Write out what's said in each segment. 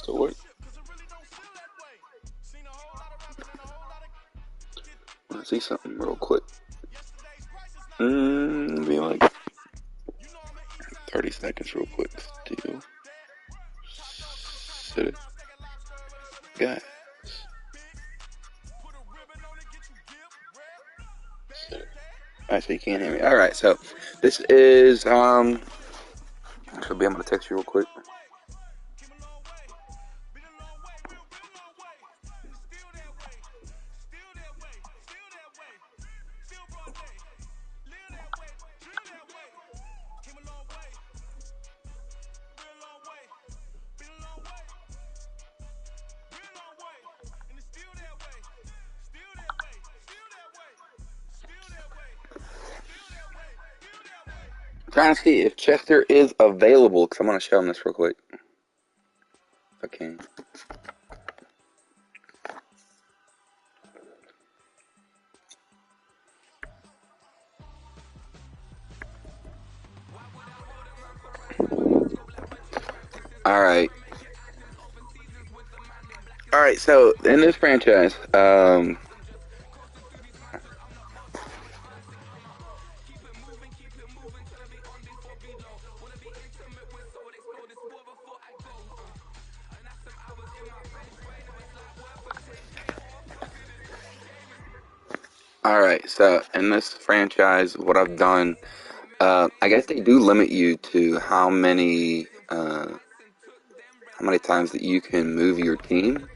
still work. Let's see something real quick. Be like 30 seconds real quick. Still. Sit it. Guys. Alright, so you can't hear me. Alright, so this is actually I'm gonna text you real quick. Trying to see if Chester is available, because I'm going to show him this real quick. If I can. Alright. Alright, so in this franchise, Alright, so in this franchise, what I've done, I guess they do limit you to how many times that you can move your team.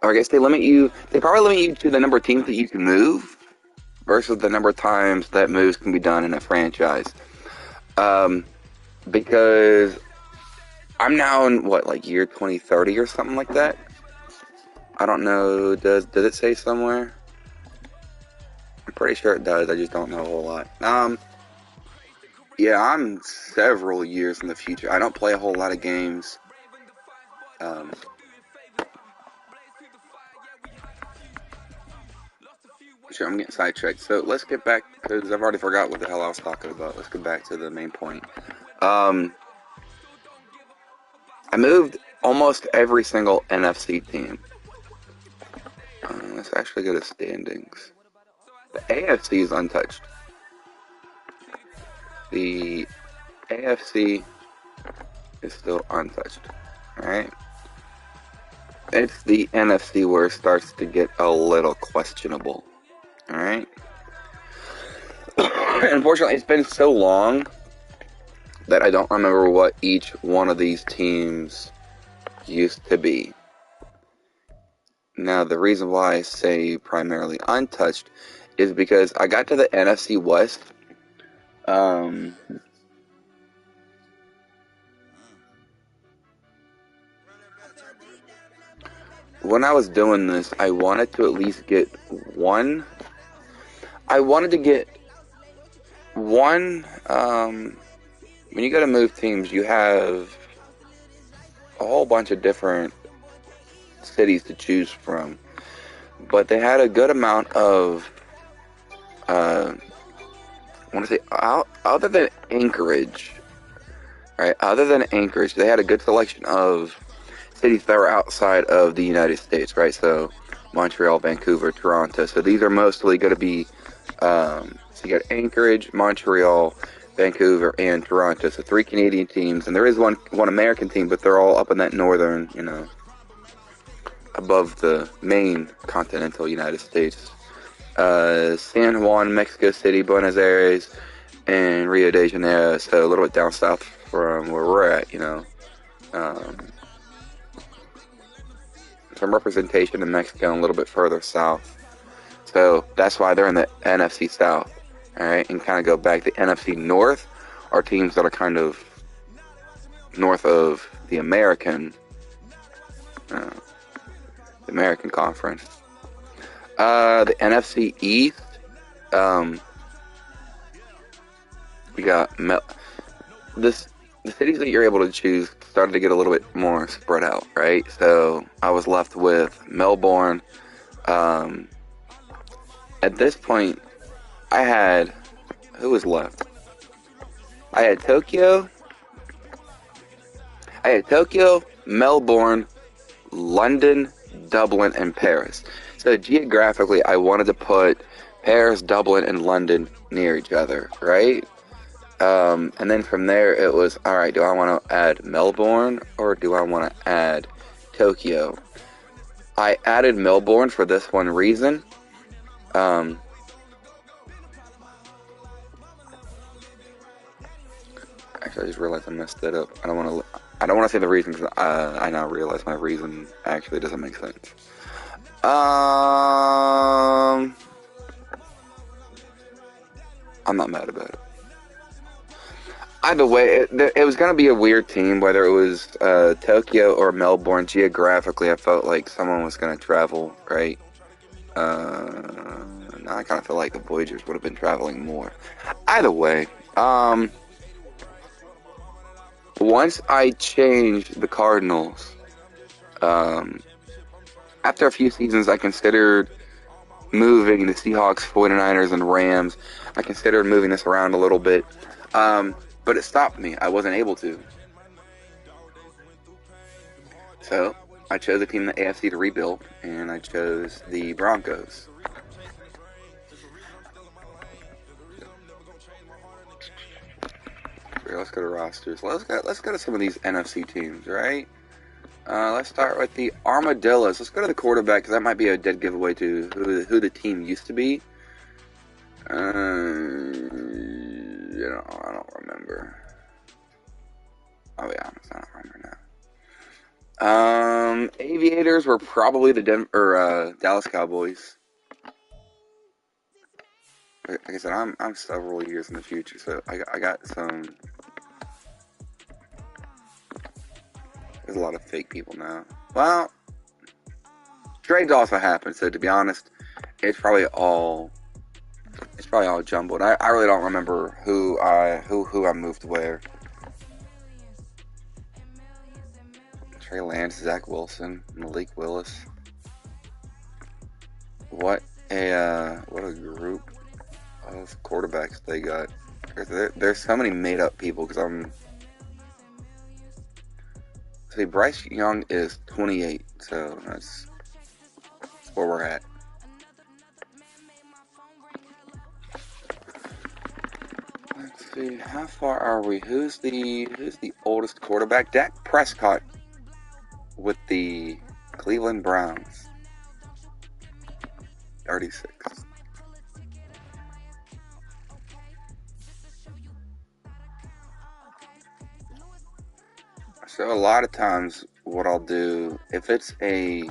Or I guess they probably limit you to the number of teams that you can move versus the number of times that moves can be done in a franchise. Because I'm now in, like year 2030 or something like that? I don't know, does it say somewhere? I'm pretty sure it does, I just don't know a whole lot. Yeah, I'm several years in the future. I don't play a whole lot of games. Sure, I'm getting sidetracked. So let's get back, because I've already forgot what the hell I was talking about. Let's get back to the main point. I moved almost every single NFC team. Let's actually go to standings. The AFC is untouched. The AFC is still untouched. Alright? It's the NFC where it starts to get a little questionable. Alright? Unfortunately, it's been so long that I don't remember what each one of these teams used to be. Now, the reason why I say primarily untouched is because I got to the NFC West. When I was doing this, I wanted to at least get one. I wanted to get one. When you go to move teams, you have a whole bunch of different cities to choose from, but they had a good amount of I want to say other than Anchorage, right? Other than Anchorage, they had a good selection of cities that were outside of the United States, right? So Montreal, Vancouver, Toronto. So these are mostly going to be so you got Anchorage, Montreal, Vancouver, and Toronto. So 3 Canadian teams, and there is one American team, but they're all up in that northern, above the main continental United States. San Juan, Mexico City, Buenos Aires, and Rio de Janeiro. So a little bit down south from where we're at, some representation in Mexico and a little bit further south. So that's why they're in the NFC South. Alright, and kind of go back. The NFC North are teams that are kind of north of the American Conference. The NFC East, we got the cities that you're able to choose started to get a little bit more spread out, right? So I was left with Melbourne. At this point, I had, who was left? I had Tokyo, I had Tokyo, Melbourne, London, Dublin, and Paris. So geographically, I wanted to put Paris, Dublin, and London near each other, right? And then from there, it was, all right, do I want to add Melbourne or do I want to add Tokyo? I added Melbourne for this one reason. Actually, I just realized I messed that up. I don't want to say the reason because I now realize my reason actually doesn't make sense. I'm not mad about it. Either way, it was going to be a weird team, whether it was Tokyo or Melbourne. Geographically, I felt like someone was going to travel, right? Now I kind of feel like the Voyagers would have been traveling more. Either way, once I changed the Cardinals, after a few seasons, I considered moving the Seahawks, 49ers, and Rams. I considered moving this around a little bit. But it stopped me. I wasn't able to. So, I chose a team in the AFC to rebuild, and I chose the Broncos. Let's go to rosters. Let's go to some of these NFC teams, right? Let's start with the Armadillos. Let's go to the quarterback, because that might be a dead giveaway to who the team used to be. I don't remember. Oh yeah, I don't remember now. Aviators were probably the Dallas Cowboys. Like I said, I'm several years in the future, so I got some. There's a lot of fake people now. Well, trades also happen, so to be honest, it's probably all jumbled. I really don't remember who I moved where. Trey Lance, Zach Wilson, Malik Willis. What a group of quarterbacks they got. There's so many made up people because see, Bryce Young is 28, so that's where we're at. Let's see, how far are we? Who's the oldest quarterback? Dak Prescott with the Cleveland Browns. 36. So a lot of times what I'll do, if it's a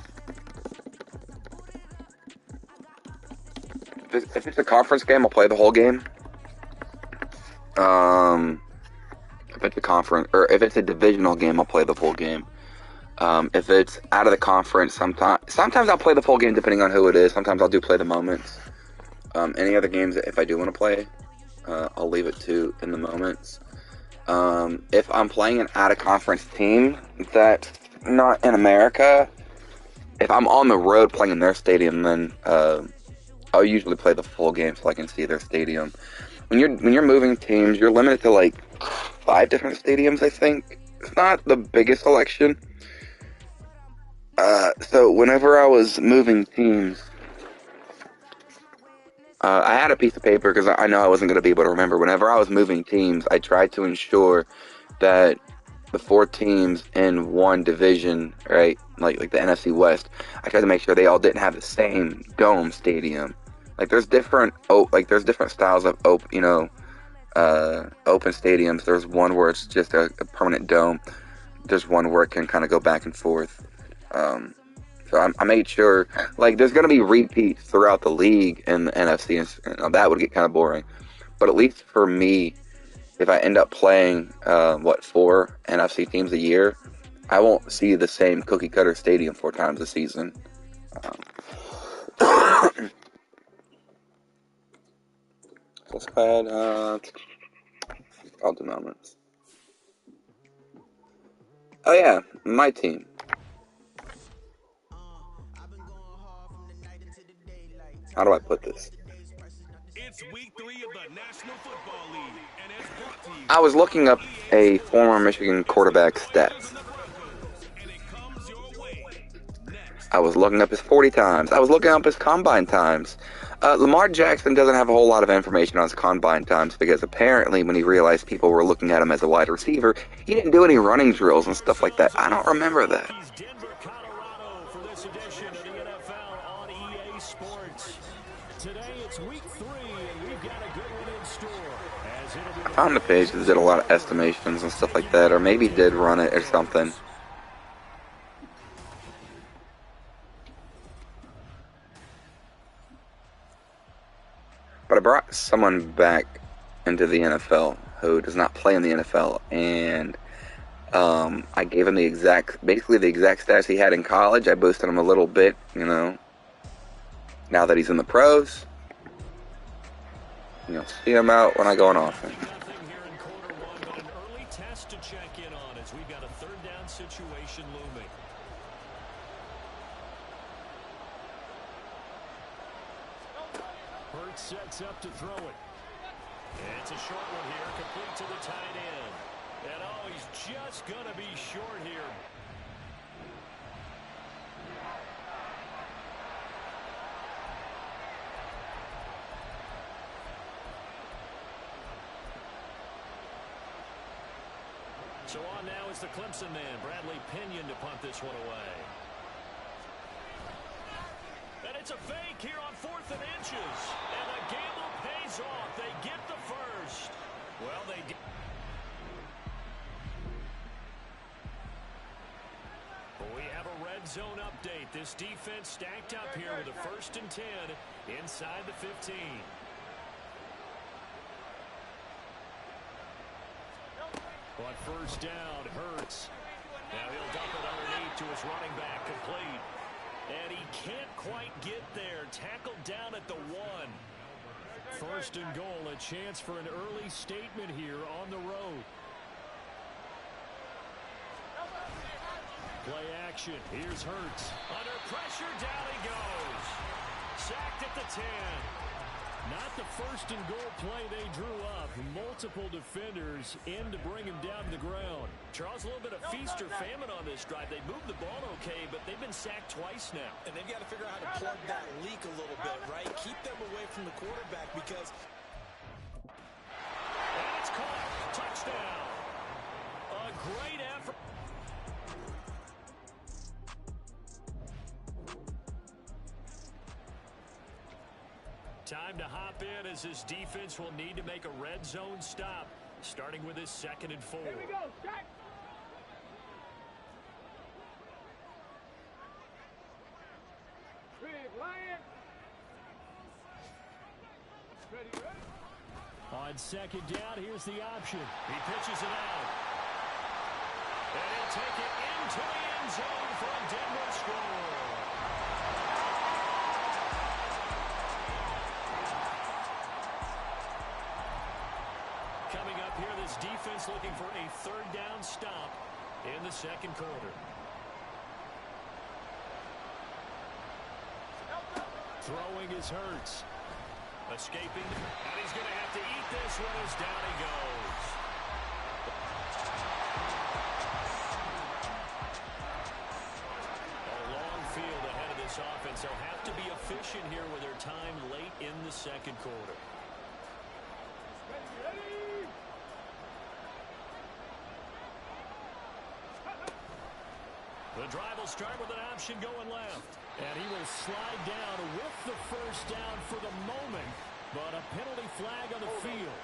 conference game, I'll play the whole game. If it's a conference, or if it's a divisional game, I'll play the full game. If it's out of the conference, sometimes I'll play the full game depending on who it is. Sometimes I'll play the moments. Any other games, if I do want to play, I'll leave it to in the moments. If I'm playing an out-of-conference team that's not in America, if I'm on the road playing in their stadium, then I'll usually play the full game so I can see their stadium. When you're moving teams, you're limited to like 5 different stadiums, I think. It's not the biggest selection. So whenever I was moving teams, I had a piece of paper because I know I wasn't going to be able to remember. Whenever I was moving teams, I tried to ensure that the 4 teams in one division, right, like the NFC West, I tried to make sure they all didn't have the same dome stadium. Like there's different styles of open stadiums. There's one where it's just a permanent dome. There's one where it can kind of go back and forth. So I made sure, like, there's going to be repeats throughout the league in the NFC, and that would get kind of boring. But at least for me, if I end up playing, 4 NFC teams a year, I won't see the same cookie-cutter stadium 4 times a season. Let's go ahead, all the moments. Oh yeah, my team. How do I put this? It's week 3 of the I was looking up a former Michigan quarterback's stats. I was looking up his 40 times. I was looking up his combine times. Lamar Jackson doesn't have a whole lot of information on his combine times because apparently when he realized people were looking at him as a wide receiver, he didn't do any running drills and stuff like that. I don't remember that. Denver, Colorado for this edition of the NFL on EA Sports. Today it's week 3 and we've got a good one in store. I found the page that did a lot of estimations and stuff like that, or maybe did run it or something. But I brought someone back into the NFL who does not play in the NFL, and I gave him basically the exact stats he had in college. I boosted him a little bit, now that he's in the pros. See him out when I go on offense. Early test to check in on as we've got a third down situation looming. Hurts sets up to throw it. It's a short one here, complete to the tight end. And he's just going to be short here. So on now is the Clemson man, Bradley Pinion, to punt this one away. And it's a fake here on 4th and inches. And the gamble pays off. They get the first. Well, they did. We have a red zone update. This defense stacked up here with a 1st and 10 inside the 15. On 1st down, Hurts. Now he'll dump it underneath to his running back, complete. And he can't quite get there. Tackled down at the 1. 1st and goal, a chance for an early statement here on the road. Play action. Here's Hurts. Under pressure, down he goes. Sacked at the 10. Not the 1st and goal play they drew up. Multiple defenders in to bring him down to the ground. Charles, a little bit of feast or famine on this drive. They moved the ball okay, but they've been sacked twice now. And they've got to figure out how to plug that leak a little bit, right? Keep them away from the quarterback because... And it's caught. Touchdown. A great effort. Time to hop in as his defense will need to make a red zone stop, starting with his 2nd and 4. Here we go, Jack. Big Lion. Ready. On 2nd down, here's the option. He pitches it out. And he'll take it into the end zone for a Denver score. Coming up here, this defense looking for a 3rd down stop in the 2nd quarter. Throwing is Hurts. Escaping. And he's going to have to eat this one as down he goes. A long field ahead of this offense. They'll have to be efficient here with their time late in the 2nd quarter. The drive will start with an option going left. And he will slide down with the 1st down for the moment. But a penalty flag on the field.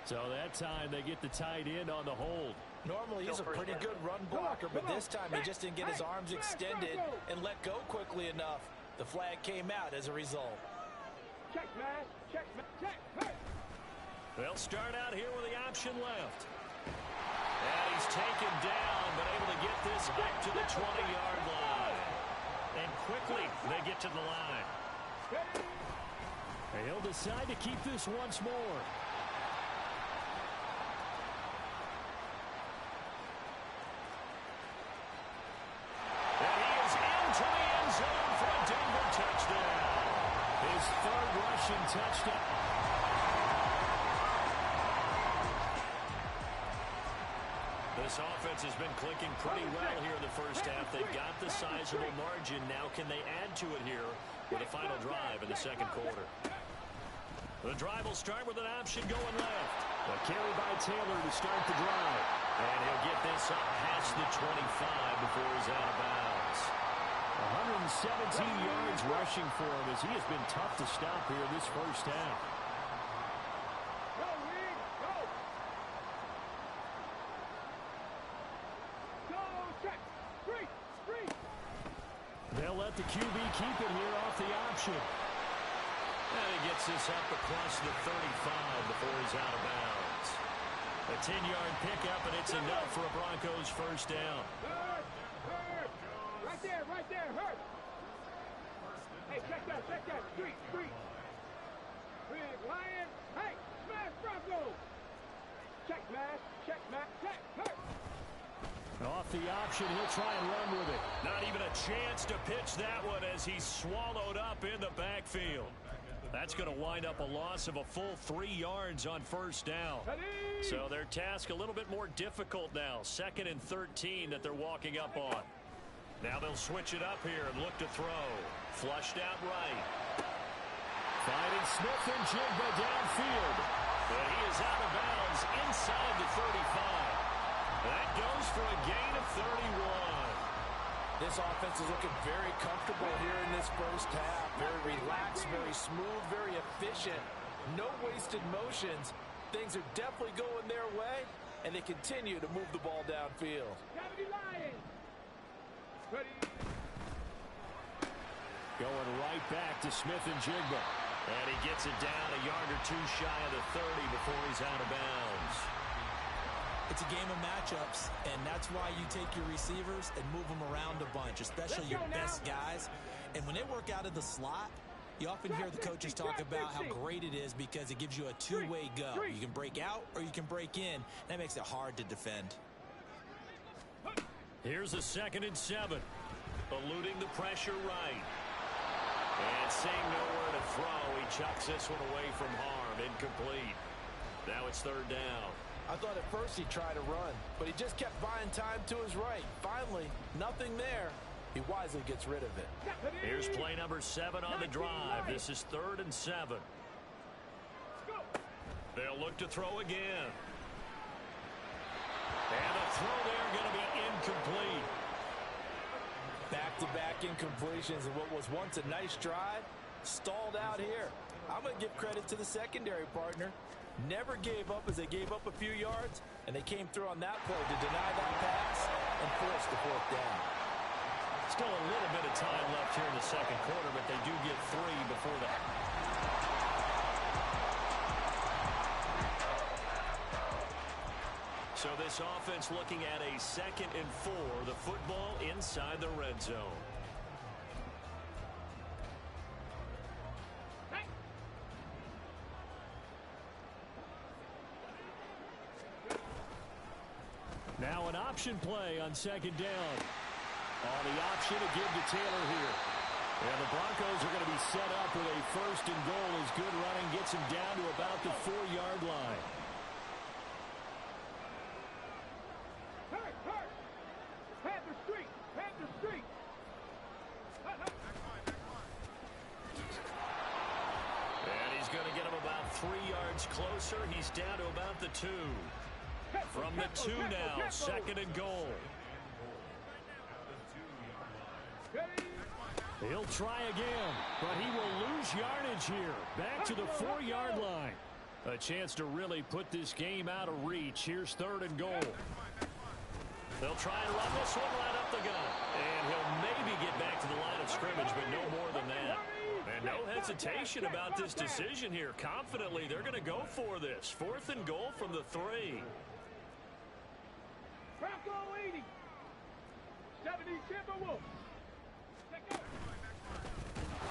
So that time they get the tight end on the hold. Normally he's a pretty good run blocker, but this time he just didn't get his arms extended and let go quickly enough. The flag came out as a result. Check, man. Check, man. Check. Hey. They'll start out here with the option left. And he's taken down, but able to get this back to the 20-yard line. And quickly they get to the line. And he'll decide to keep this once more. And he is into the end zone for a Denver touchdown. rushing touchdown. This offense has been clicking pretty well here in the first half. They've got the sizable margin. Now can they add to it here with a final drive in the second quarter? The drive will start with an option going left. A carry by Taylor to start the drive. And he'll get this up past the 25 before he's out of bounds. 117 yards rushing for him as he has been tough to stop here this first half. Go, Reed, go. Go, check. Three. They'll let the QB keep it here off the option. And he gets this up across the 35 before he's out of bounds. A 10-yard pickup, and it's enough for a Broncos first down. Hurt. Right there, hurt. Hey, check that. Street. Big Lion. Hey, smash Bronco. Check, hurt. Off the option, he'll try and run with it. Not even a chance to pitch that one as he's swallowed up in the backfield. That's going to wind up a loss of a full 3 yards on first down. So their task a little bit more difficult now. 2nd and 13 that they're walking up on. Now they'll switch it up here and look to throw. Flushed out right. Finding Smith and Jigba downfield. But he is out of bounds inside the 35. That goes for a gain of 31. This offense is looking very comfortable here in this first half. Very relaxed, very smooth, very efficient. No wasted motions. Things are definitely going their way, and they continue to move the ball downfield. Ready. Going right back to Smith and Jigba. And he gets it down a yard or two shy of the 30 before he's out of bounds. It's a game of matchups, and that's why you take your receivers and move them around a bunch, especially your best guys. And when they work out of the slot, you often hear the coaches talk about how great it is because it gives you a two-way go. You can break out or you can break in. That makes it hard to defend. Here's a 2nd and 7. Eluding the pressure right. And seeing nowhere to throw, he chucks this one away from harm. Incomplete. Now it's 3rd down. I thought at first he'd try to run, but he just kept buying time to his right. Finally, nothing there. He wisely gets rid of it. Here's play number 7 on the drive. This is 3rd and 7. They'll look to throw again. And the throw there going to be incomplete. Back-to-back incompletions, and what was once a nice drive stalled out here. I'm going to give credit to the secondary partner. Never gave up as they gave up a few yards, and they came through on that play to deny that pass and force the 4th down. Still a little bit of time left here in the second quarter, but they do get 3 before that. So this offense looking at a 2nd and 4. The football inside the red zone. Now an option play on 2nd down. On the option to give to Taylor here. And the Broncos are going to be set up with a 1st and goal as good running gets him down to about the 4-yard line. Hurt. Panther Street. And he's going to get him about 3 yards closer. He's down to about the 2. From the 2 now, 2nd and goal. He'll try again, but he will lose yardage here. Back to the 4-yard line. A chance to really put this game out of reach. Here's 3rd and goal. They'll try and run this one right up the gut. And he'll maybe get back to the line of scrimmage, but no more than that. And no hesitation about this decision here. Confidently, they're going to go for this. 4th and goal from the 3. Bronco 80. 70 Timberwolves.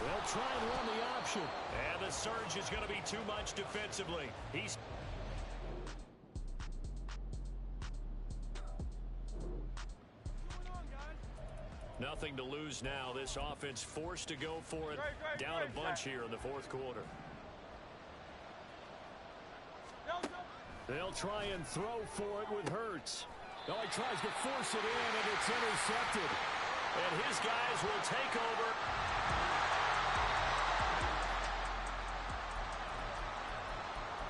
They'll try and run the option. And the surge is going to be too much defensively. He's... Nothing to lose now. This offense forced to go for it. Down a bunch here in the 4th quarter. They'll try and throw for it with Hurts. No, he tries to force it in, and it's intercepted. And his guys will take over.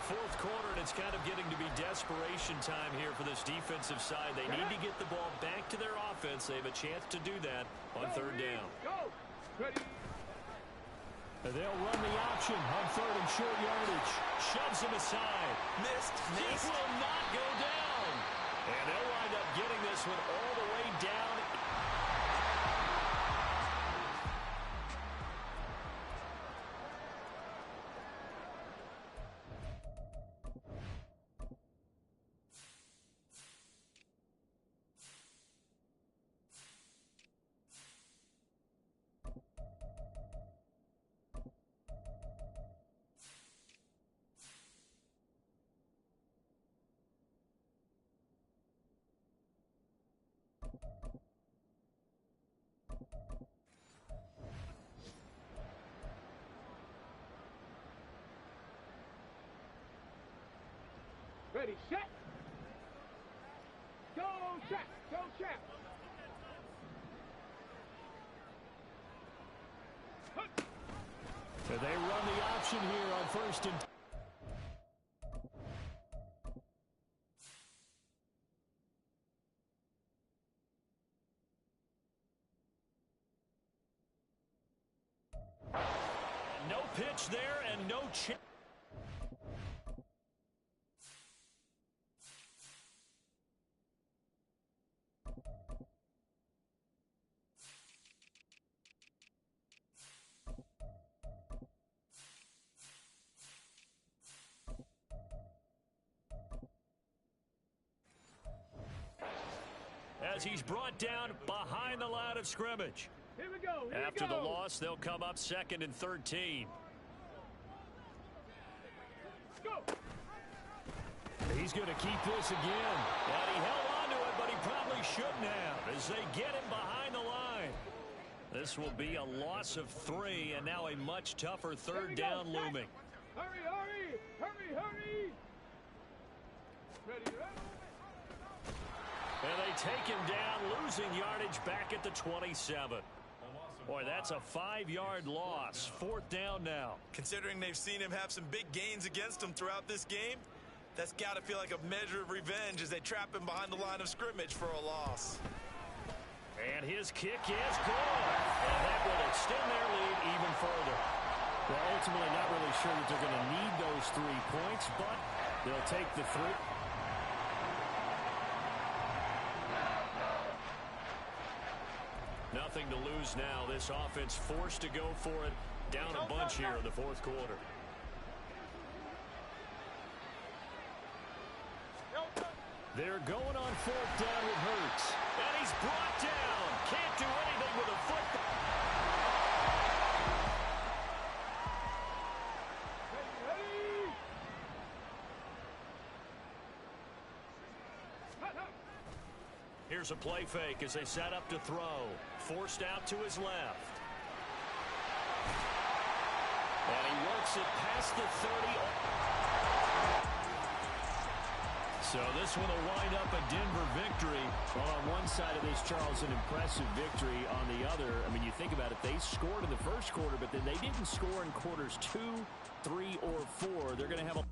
Fourth quarter, and it's kind of getting to be desperation time here for this defensive side. They need to get the ball back to their offense. They have a chance to do that on third down. Go. Ready. They'll run the option on third and short yardage. Shoves him aside. Missed. He will not go down. And they'll wind up getting this one all the way down. Ready, set. Go, set. Go, set. They run the option here on first and... No pitch there and no chance. As he's brought down behind the line of scrimmage. Here we go. Here After we go. the loss, they'll come up second and 13. Go. He's going to keep this again. And he held on to it, but he probably shouldn't have as they get him behind the line. This will be a loss of 3, and now a much tougher third down looming. Hurry, hurry. Hurry, hurry. Ready, ready. And they take him down, losing yardage back at the 27. Boy, that's a 5-yard loss. Fourth down now. Considering they've seen him have some big gains against him throughout this game, that's got to feel like a measure of revenge as they trap him behind the line of scrimmage for a loss. And his kick is good. And that will extend their lead even further. Well, ultimately not really sure that they're going to need those 3 points, but they'll take the 3. Nothing to lose now. This offense forced to go for it down a bunch here in the fourth quarter. They're going on fourth down with Hurts. And he's brought down. Can't do anything with a football. Here's a play fake as they set up to throw. Forced out to his left. And he works it past the 30. So this one will wind up a Denver victory. Well, on one side of this, Charles, an impressive victory. On the other, I mean, you think about it, they scored in the first quarter, but then they didn't score in quarters 2, 3, or 4. They're going to have a...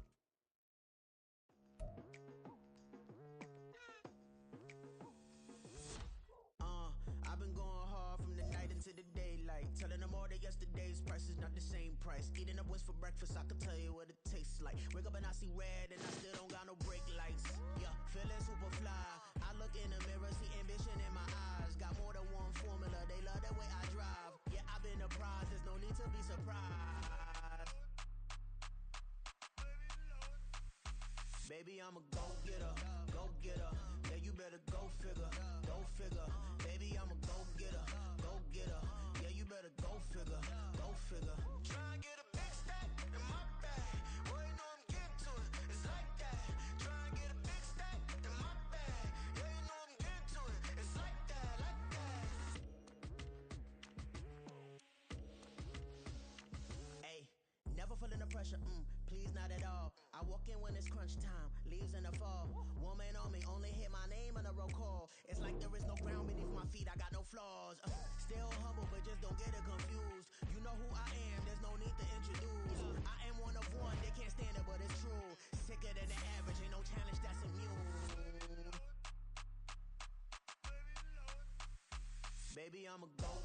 Yesterday's price is not the same price. Eating up what's for breakfast, I can tell you what it tastes like. Wake up and I see red and I still don't got no brake lights. Yeah, feeling super fly. I look in the mirror, see ambition in my eyes. Got more than one formula, they love the way I drive. Yeah, I've been apprised, there's no need to be surprised. Baby, I'm a go-getter, go-getter. Yeah, you better go figure, go figure. Baby, I'm a go-getter, go-getter. Yeah, you better go figure, go figure. Try and get a big stack in my bag. Boy, you know I'm getting to it, it's like that. Try and get a big stack in my bag. Yeah, you know I'm getting to it, it's like that, like that. Hey, never feeling the pressure, please not at all. I I walk in when it's crunch time, leaves in the fall. Woman on me, only hit my name on a roll call. It's like there is no ground beneath my feet, I got no flaws. Still humble, but just don't get it confused. You know who I am, there's no need to introduce. I am one of one, they can't stand it, but it's true. Sicker than the average, ain't no challenge that's immune. Baby, I'm a go